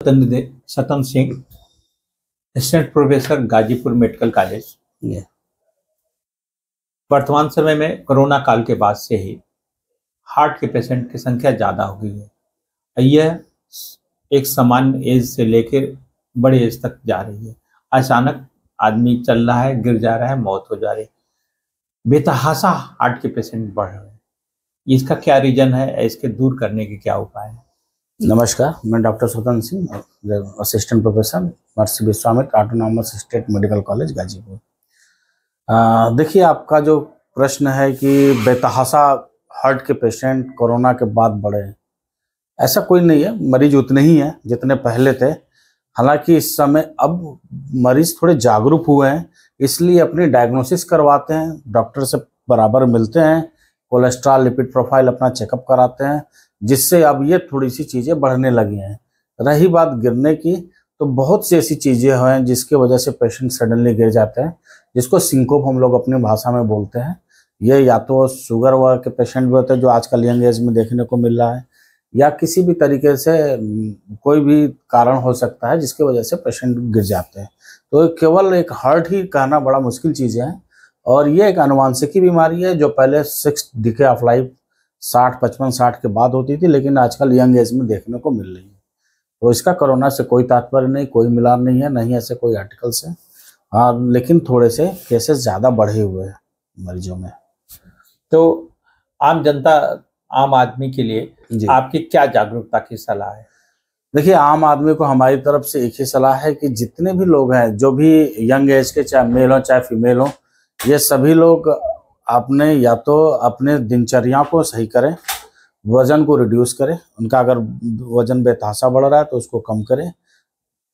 सतन Singh, assistant professor Ghazipur medical college. वर्तमान समय में कोरोना काल के बाद से ही हार्ट के पेशेंट की संख्या ज़्यादा हो गई है। यह एक सामान्य एज से लेकर बड़े एज तक जा रही है। अचानक आदमी चल रहा है, गिर जा रहा है, मौत हो जा रही है। बेतहाशा हार्ट के पेशेंट बढ़ रहे हैं। इसका क्या रीजन है? इसके दूर करने के क्या उपाय हैं? नमस्कार, मैं डॉक्टर सतन सिंह, असिस्टेंट प्रोफेसर महर्षि Vishwamitra autonomous state medical college Ghazipur. देखिए, आपका जो प्रश्न है कि बेतहाशा हार्ट के पेशेंट कोरोना के बाद बढ़े, ऐसा कोई नहीं है। मरीज उतने ही हैं जितने पहले थे। हालांकि इस समय अब मरीज थोड़े जागरूक हुए हैं, इसलिए अपनी डायग्नोसिस करवाते हैं, डॉक्टर से बराबर मिलते हैं, कोलेस्ट्रॉल लिपिड प्रोफाइल अपना चेकअप कराते हैं, जिससे अब ये थोड़ी सी चीज़ें बढ़ने लगी हैं। रही बात गिरने की, तो बहुत सी ऐसी चीज़ें हैं जिसकी वजह से पेशेंट सडनली गिर जाते हैं, जिसको सिंकोप हम लोग अपनी भाषा में बोलते हैं। ये या तो शुगर वगैरह के पेशेंट भी होते हैं जो आजकल यंग एज में देखने को मिल रहा है, या किसी भी तरीके से कोई भी कारण हो सकता है जिसकी वजह से पेशेंट गिर जाते हैं। तो केवल एक हार्ट ही कहना बड़ा मुश्किल चीज़ है, और ये एक आनुवंशिकी बीमारी है जो पहले 6 डिके ऑफ लाइफ 55-60 के बाद होती थी, लेकिन आजकल यंग एज में देखने को मिल रही है। तो इसका कोरोना से कोई तात्पर्य नहीं, कोई मिलान नहीं है, नहीं ऐसे कोई आर्टिकल्स है। हाँ, लेकिन थोड़े से केसेस ज़्यादा बढ़े हुए हैं मरीजों में। तो आम जनता, आम आदमी के लिए आपकी क्या जागरूकता की सलाह है? देखिए, आम आदमी को हमारी तरफ से एक ही सलाह है कि जितने भी लोग हैं, जो भी यंग एज के, चाहे मेल हो चाहे फीमेल हो, ये सभी लोग अपने या तो अपने दिनचर्या को सही करें, वजन को रिड्यूस करें। उनका अगर वजन बेतहाशा बढ़ रहा है तो उसको कम करें।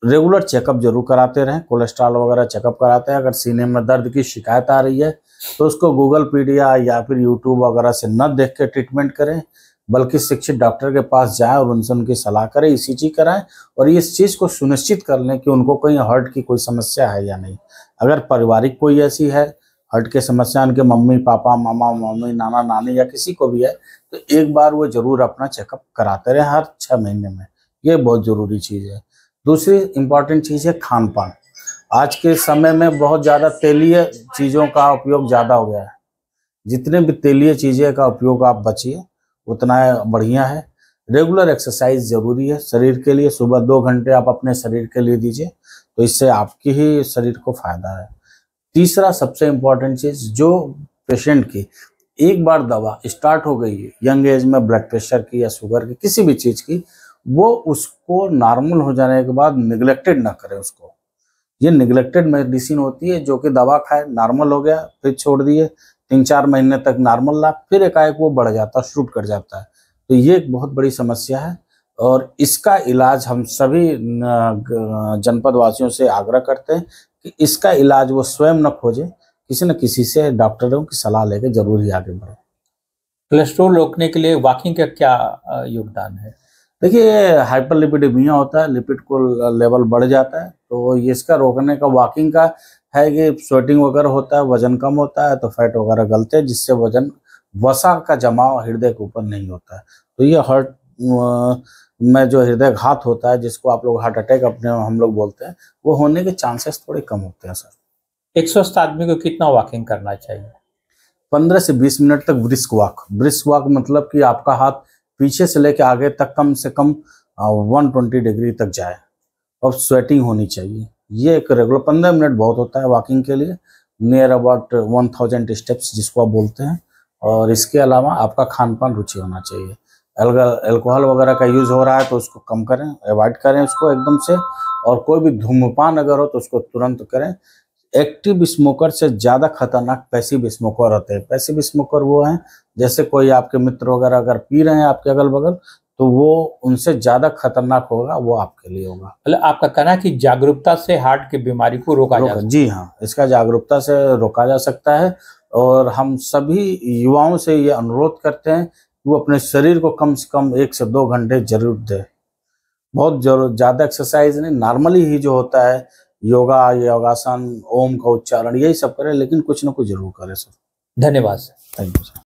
रेगुलर चेकअप जरूर कराते रहें, कोलेस्ट्रॉल वगैरह चेकअप कराते हैं। अगर सीने में दर्द की शिकायत आ रही है तो उसको गूगल पीडिया या फिर यूट्यूब वगैरह से न देख के ट्रीटमेंट करें, बल्कि शिक्षित डॉक्टर के पास जाएं और उनसे उनकी सलाह करें, ईसीजी कराएं, और इस चीज़ को सुनिश्चित कर लें कि उनको कहीं हार्ट की कोई समस्या है या नहीं। अगर पारिवारिक कोई ऐसी है हार्ट की समस्या, उनके मम्मी पापा, मामा मामी, नाना नानी या किसी को भी है, तो एक बार वो जरूर अपना चेकअप कराते रहे हर 6 महीने में। ये बहुत ज़रूरी चीज़ है। दूसरी इम्पॉर्टेंट चीज़ है खान पान। आज के समय में बहुत ज़्यादा तेलीय चीज़ों का उपयोग ज़्यादा हो गया है। जितने भी तेलीय चीज़ें का उपयोग आप बचिए, उतना बढ़िया है। रेगुलर एक्सरसाइज ज़रूरी है शरीर के लिए। सुबह 2 घंटे आप अपने शरीर के लिए दीजिए, तो इससे आपकी ही शरीर को फायदा है। तीसरा सबसे इम्पॉर्टेंट चीज़, जो पेशेंट की एक बार दवा स्टार्ट हो गई है यंग एज में, ब्लड प्रेशर की या शुगर की, किसी भी चीज़ की, वो उसको नॉर्मल हो जाने के बाद निगलेक्टेड ना करें उसको। ये निगलेक्टेड मेडिसिन होती है जो कि दवा खाए, नॉर्मल हो गया, फिर छोड़ दिए, 3-4 महीने तक नॉर्मल रहा, फिर एकाएक वो बढ़ जाता, शूट कर जाता है। तो ये एक बहुत बड़ी समस्या है, और इसका इलाज हम सभी जनपद वासियों से आग्रह करते हैं कि इसका इलाज वो स्वयं न खोजे, किसी न किसी से डॉक्टरों की सलाह लेकर जरूर ही आगे बढ़े। कोलेस्ट्रॉल रोकने के लिए वॉकिंग का क्या योगदान है? देखिए, हाइपरलिपिडेमिया होता है, लिपिड को लेवल बढ़ जाता है, तो ये इसका रोकने का वॉकिंग का है कि स्वेटिंग वगैरह होता है, वजन कम होता है, तो फैट वगैरह गलते हैं, जिससे वजन वसा का जमाव हृदय के ऊपर नहीं होता है। तो ये हार्ट में जो हृदय घात होता है, जिसको आप लोग हार्ट अटैक अपने हम लोग बोलते हैं, वो होने के चांसेस थोड़े कम होते हैं सर। एक स्वस्थ आदमी को कितना वॉकिंग करना चाहिए? 15 से 20 मिनट तक ब्रिस्क वॉक। ब्रिस्क वॉक मतलब कि आपका हाथ पीछे से लेकर आगे तक कम से कम 120 डिग्री तक जाए, और स्वेटिंग होनी चाहिए। ये एक रेगुलर 15 मिनट बहुत होता है वॉकिंग के लिए, नियर अबाउट 1000 स्टेप्स जिसको आप बोलते हैं। और इसके अलावा आपका खान पान रुचि होना चाहिए। अल्कोहल वगैरह का यूज़ हो रहा है तो उसको कम करें, अवॉइड करें उसको एकदम से। और कोई भी धूम्रपान अगर हो तो उसको तुरंत करें। एक्टिव स्मोकर से ज़्यादा खतरनाक पैसिव स्मोकर होते हैं। पैसिव स्मोकर वो हैं, जैसे कोई आपके मित्र वगैरह अगर पी रहे हैं आपके अगल बगल, तो वो उनसे ज़्यादा खतरनाक होगा, वो आपके लिए होगा। मतलब आपका कहना है कि जागरूकता से हार्ट की बीमारी को रोका जा सकता है? जी हाँ, इसका जागरूकता से रोका जा सकता है। और हम सभी युवाओं से ये अनुरोध करते हैं कि वो अपने शरीर को कम से कम 1 से 2 घंटे जरूर दें। बहुत ज़्यादा एक्सरसाइज नहीं, नॉर्मली ही जो होता है, योगा, योगासन, ओम का उच्चारण, यही सब करें, लेकिन कुछ ना कुछ जरूर करें सर। धन्यवाद सर। Thank you sir.